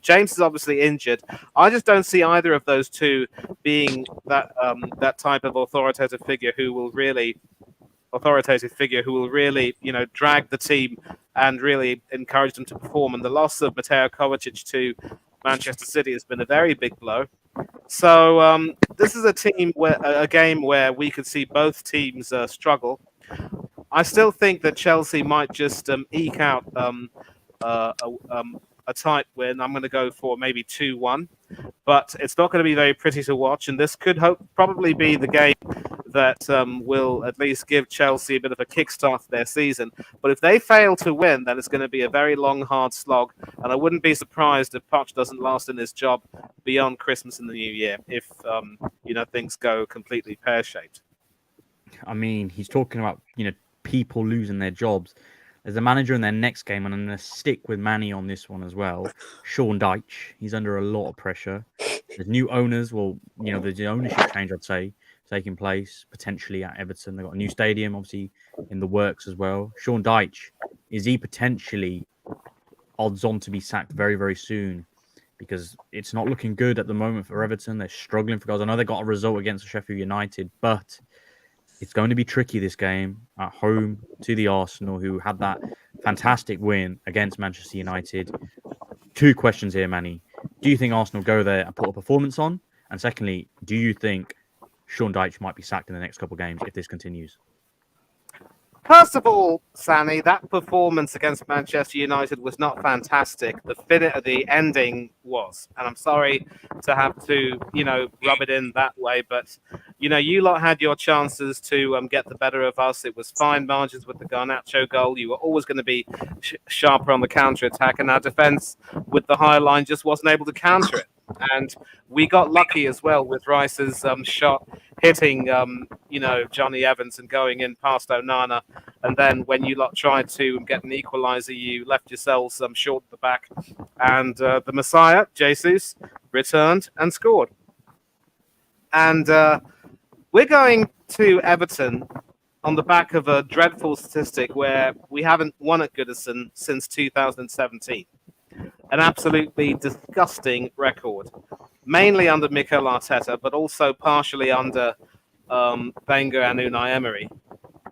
James is obviously injured. I just don't see either of those two being that type of authoritative figure who will really, drag the team and really encourage them to perform. And the loss of Mateo Kovacic to Manchester City has been a very big blow. So this is a game where we could see both teams struggle. I still think that Chelsea might just eke out a tight win. I'm going to go for maybe 2-1, but it's not going to be very pretty to watch. And this could probably be the game that will at least give Chelsea a bit of a kickstart to their season. But if they fail to win, then it's going to be a very long, hard slog. And I wouldn't be surprised if Poch doesn't last in his job beyond Christmas and the New Year if things go completely pear-shaped. I mean, he's talking about people losing their jobs. There's a manager in their next game, and I'm going to stick with Manny on this one as well. Sean Dyche, he's under a lot of pressure. There's new owners. Well, there's an ownership change, I'd say, taking place potentially at Everton. They've got a new stadium, obviously, in the works as well. Sean Dyche, is he potentially odds on to be sacked very, very soon? Because it's not looking good at the moment for Everton. They're struggling for goals. I know they got a result against Sheffield United, but it's going to be tricky this game at home to the Arsenal, who had that fantastic win against Manchester United. 2 questions here, Manny. Do you think Arsenal go there and put a performance on? And secondly, do you think Sean Dyche might be sacked in the next couple of games if this continues? First of all, Sani, that performance against Manchester United was not fantastic. The ending was, and I'm sorry to have to, rub it in that way, but you lot had your chances to get the better of us. It was fine margins with the Garnacho goal. You were always going to be sharper on the counter attack, and our defense with the high line just wasn't able to counter it. And we got lucky as well with Rice's shot hitting, Johnny Evans and going in past Onana. And then when you lot tried to get an equaliser, you left yourselves short at the back. And the Messiah, Jesus, returned and scored. And we're going to Everton on the back of a dreadful statistic where we haven't won at Goodison since 2017. An absolutely disgusting record, mainly under Mikel Arteta, but also partially under Wenger and Unai Emery.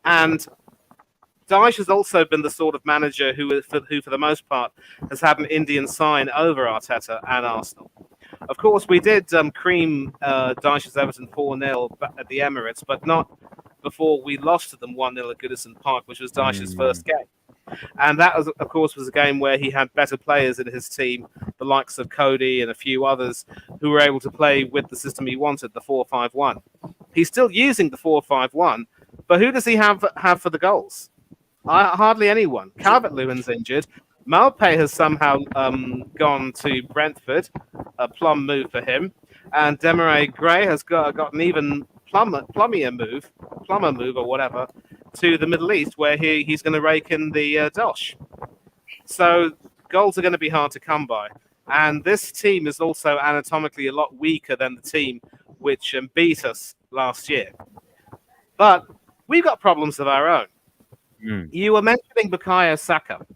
And Dyche has also been the sort of manager who, for the most part, has had an Indian sign over Arteta and Arsenal. Of course, we did cream Dyche's Everton 4-0 at the Emirates, but not before we lost to them 1-0 at Goodison Park, which was Dyche's first game. And that, was a game where he had better players in his team, the likes of Cody and a few others who were able to play with the system he wanted, the 4-5-1. He's still using the 4-5-1, but who does he have for the goals? Hardly anyone. Calvert-Lewin's injured. Malpe has somehow gone to Brentford, a plum move for him, and Demarai Gray has got an even plumber move or whatever to the Middle East, where he's going to rake in the dosh. So goals are going to be hard to come by. And this team is also anatomically a lot weaker than the team which beat us last year. But we've got problems of our own. You were mentioning Bukayo Saka.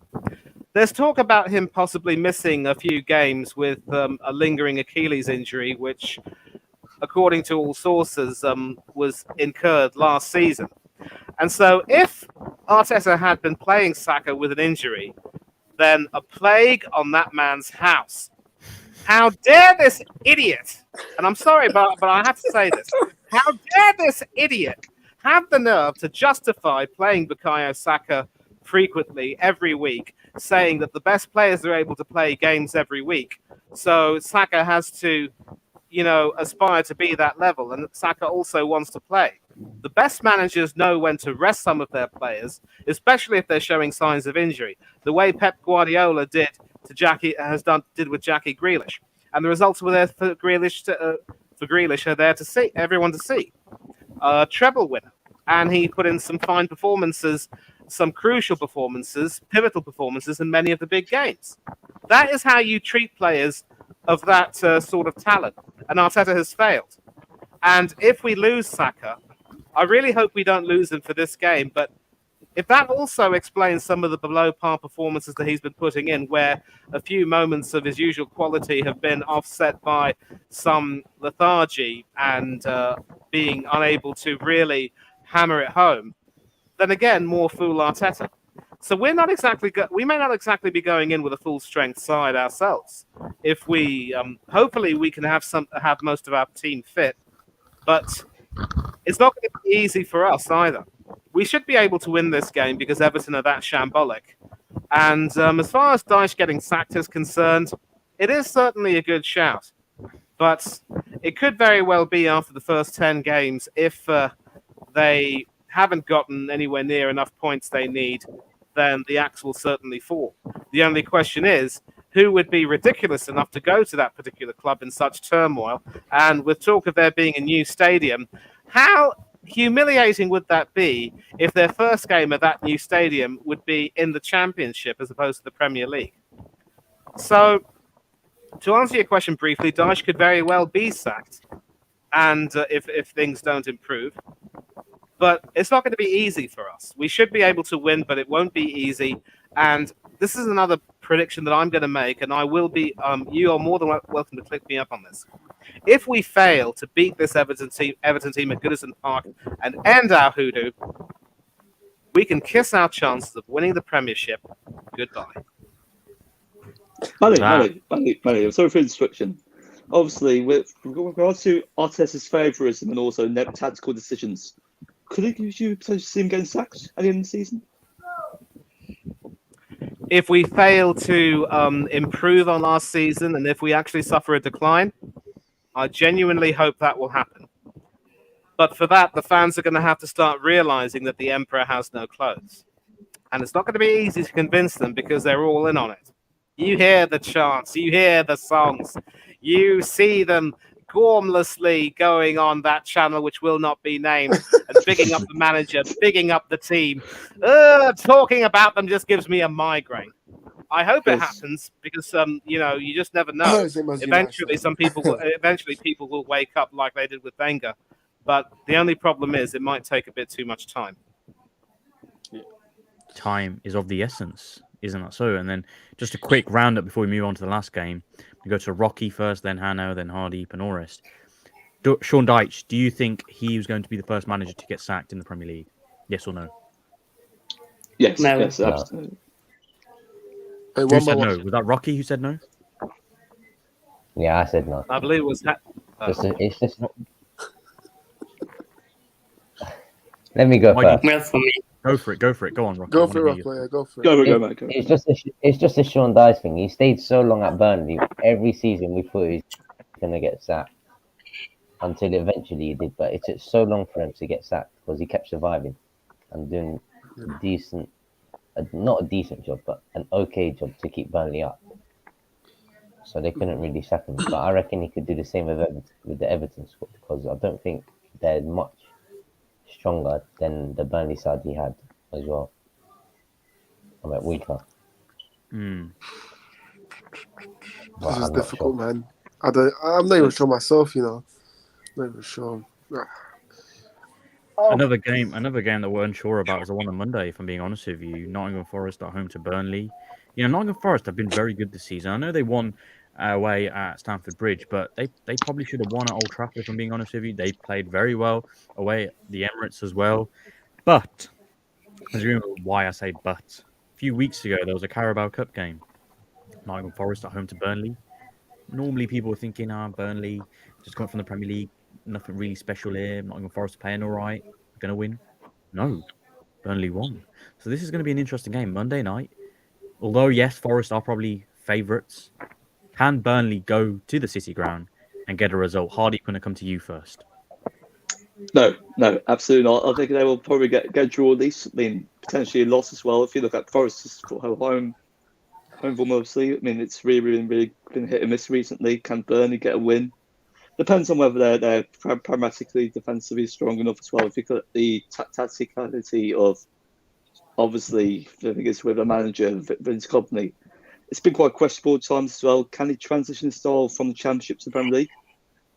There's talk about him possibly missing a few games with a lingering Achilles injury, which, according to all sources, was incurred last season. And so if Arteta had been playing Saka with an injury, then a plague on that man's house. How dare this idiot, and I'm sorry, but I have to say this, how dare this idiot have the nerve to justify playing Bukayo Saka frequently every week, saying that the best players are able to play games every week. So Saka has to, aspire to be that level, and Saka also wants to play. The best managers know when to rest some of their players, especially if they're showing signs of injury, the way Pep Guardiola did with Jackie Grealish, and the results were there for Grealish. For Grealish are there to see, everyone to see. Treble winner, and he put in some fine performances, some crucial performances, pivotal performances in many of the big games. That is how you treat players of that sort of talent, and Arteta has failed. And if we lose Saka, I really hope we don't lose him for this game, but if that also explains some of the below-par performances that he's been putting in, where a few moments of his usual quality have been offset by some lethargy and being unable to really hammer it home, then again, more fool Arteta. So we may not exactly be going in with a full-strength side ourselves. If we, hopefully, we can have most of our team fit, but it's not going to be easy for us either. We should be able to win this game because Everton are that shambolic. And as far as Dyche getting sacked is concerned, it is certainly a good shout. But it could very well be after the first 10 games if they haven't gotten anywhere near enough points they need, then the axe will certainly fall. The only question is, who would be ridiculous enough to go to that particular club in such turmoil? And with talk of there being a new stadium, how humiliating would that be if their first game at that new stadium would be in the Championship as opposed to the Premier League? So, to answer your question briefly, Dyche could very well be sacked, and if things don't improve. But it's not going to be easy for us. We should be able to win, but it won't be easy. And this is another prediction that I'm going to make, and I will be. You are more than welcome to click me up on this. If we fail to beat this Everton team at Goodison Park and end our hoodoo, we can kiss our chances of winning the Premiership goodbye. Manny, I'm sorry for the instruction. Obviously, with regards to Arteta's favouritism and also tactical decisions, could you potentially see him getting sacked at the end of the season? If we fail to improve on last season and if we actually suffer a decline, I genuinely hope that will happen. But for that, the fans are going to have to start realizing that the Emperor has no clothes. And it's not going to be easy to convince them because they're all in on it. You hear the chants, you hear the songs, you see them gormlessly going on that channel which will not be named and bigging up the manager, bigging up the team. Talking about them just gives me a migraine. I hope it happens because you just never know. Eventually, people will wake up like they did with Wenger. But the only problem is it might take a bit too much time. Time is of the essence, isn't that so? And then just a quick roundup before we move on to the last game. We go to Rocky first, then Hanno, then Hardy, Panorist. Sean Dyche, do you think he was going to be the first manager to get sacked in the Premier League? Yes or no? Yes, No. yes, absolutely. Who said no? Was that Rocky who said no? Yeah, I said no. I believe it was... It's just... Let me go first. Well, for me, Go for it. Go on, Rocky. Go for it, Rocky. Yeah, go for it. Go, mate. Go. It's just a Sean Dyche thing. He stayed so long at Burnley. Every season we thought he was going to get sacked until eventually he did. But it took so long for him to get sacked because he kept surviving and doing not a decent job, but an okay job to keep Burnley up. So they couldn't really sack him. But I reckon he could do the same with the Everton squad because I don't think there's much stronger than the Burnley side he had as well. I mean, weaker. Hmm. But This is I'm not difficult, sure. man. I'm not even sure myself. Not even sure. Another game that we're unsure about is the one on Monday, if I'm being honest with you. Nottingham Forest at home to Burnley. Nottingham Forest have been very good this season. I know they won away at Stamford Bridge, but they probably should have won at Old Trafford, if I'm being honest with you. They played very well away at the Emirates as well. But, as you remember why I say but, a few weeks ago there was a Carabao Cup game. Nottingham Forest at home to Burnley. Normally people were thinking, Burnley just coming from the Premier League, nothing really special here. Nottingham Forest playing all right, going to win. No, Burnley won. So this is going to be an interesting game Monday night. Although, yes, Forest are probably favourites. Can Burnley go to the City ground and get a result? Hardy, going to come to you first. No, absolutely not. I think they will probably get a draw at least. I mean, potentially a loss as well. If you look at Forest's home form, obviously. I mean, it's really been hit and miss recently. Can Burnley get a win? Depends on whether they're pragmatically defensively strong enough as well. If you look at the tacticality of, obviously, I think it's with a manager, Vince Company, it's been quite questionable at times as well. Can he transition his style from the Championship to the Premier League?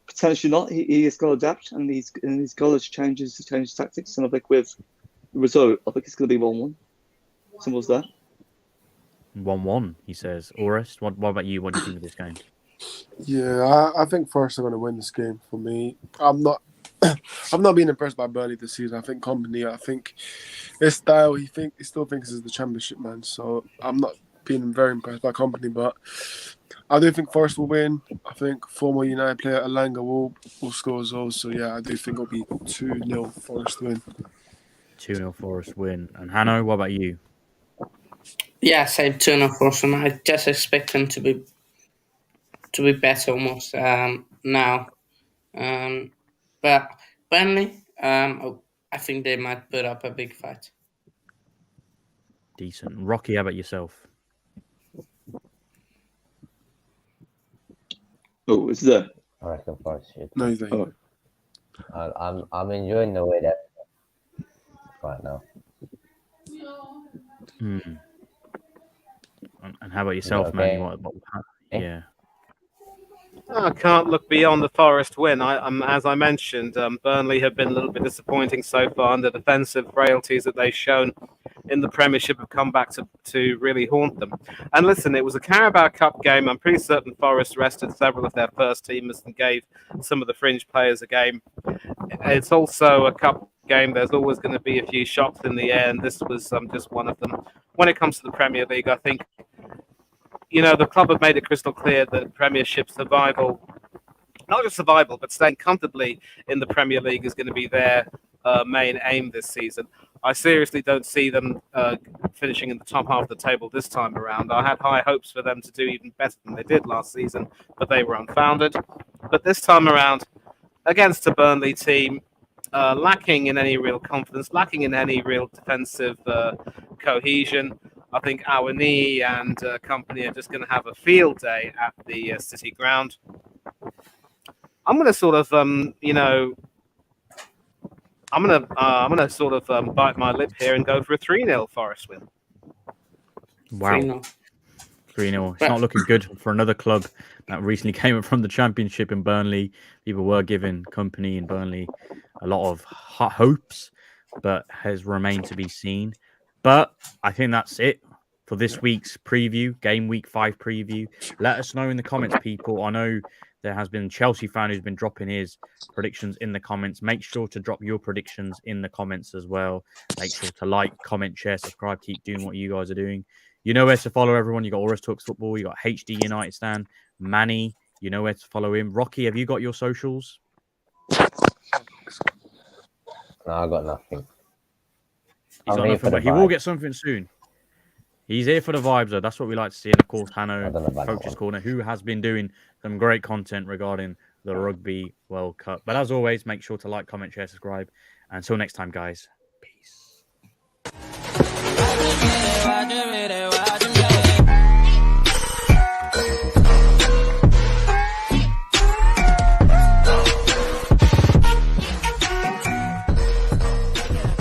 Potentially not. He has got to adapt, and he's got to change his tactics. And I think with the result, I think it's going to be 1-1. Simple as that. 1-1, he says. Orest, what about you? What do you think of this game? Yeah, I think Forest are going to win this game. For me, I'm not being impressed by Burnley this season. I think Company. I think his style. He still thinks is the Championship man. So I'm not being very impressed by Company, but I do think Forest will win. I think former United player Alanga will score as well. So yeah, I do think it'll be 2-0 Forest win. 2-0 Forest win. And Hanno, what about you? Yeah, same 2-0 Forest, and I just expect them to be better almost now. But Burnley, I think they might put up a big fight. Decent. Rocky, how about yourself? Oh, is there? I reckon Forest should. No, he's not. Oh. I'm enjoying the way that right now. And how about yourself, Okay. man? Yeah. I can't look beyond the Forest win. As I mentioned, Burnley have been a little bit disappointing so far, and the defensive frailties that they've shown in the Premiership have come back to really haunt them. And listen, it was a Carabao Cup game. I'm pretty certain Forest rested several of their first teamers and gave some of the fringe players a game. It's also a cup game. There's always going to be a few shots in the air, and this was just one of them. When it comes to the Premier League, I think the club have made it crystal clear that Premiership survival, not just survival, but staying comfortably in the Premier League is going to be their main aim this season. I seriously don't see them finishing in the top half of the table this time around. I had high hopes for them to do even better than they did last season, but they were unfounded. But this time around, against a Burnley team, lacking in any real confidence, lacking in any real defensive cohesion, I think Awani and company are just going to have a field day at the City ground. I'm going to sort of, I'm going to sort of bite my lip here and go for a 3-0 Forest win. Wow. 3-0. It's not looking good for another club that recently came up from the Championship in Burnley. People were giving Company in Burnley a lot of hopes, but has remained to be seen. But I think that's it for this week's preview, Game Week 5 preview. Let us know in the comments, people. I know there has been a Chelsea fan who's been dropping his predictions in the comments. Make sure to drop your predictions in the comments as well. Make sure to like, comment, share, subscribe. Keep doing what you guys are doing. You know where to follow everyone. You got Orest Talks Football. You got HD United Stan. Manny, you know where to follow him. Rocky, have you got your socials? No, I got nothing. He's got nothing, but he will get something soon. He's here for the vibes, though. That's what we like to see. And of course, Hanno, Coach's Corner, who has been doing some great content regarding the Rugby World Cup. But as always, make sure to like, comment, share, subscribe. And until next time, guys, peace.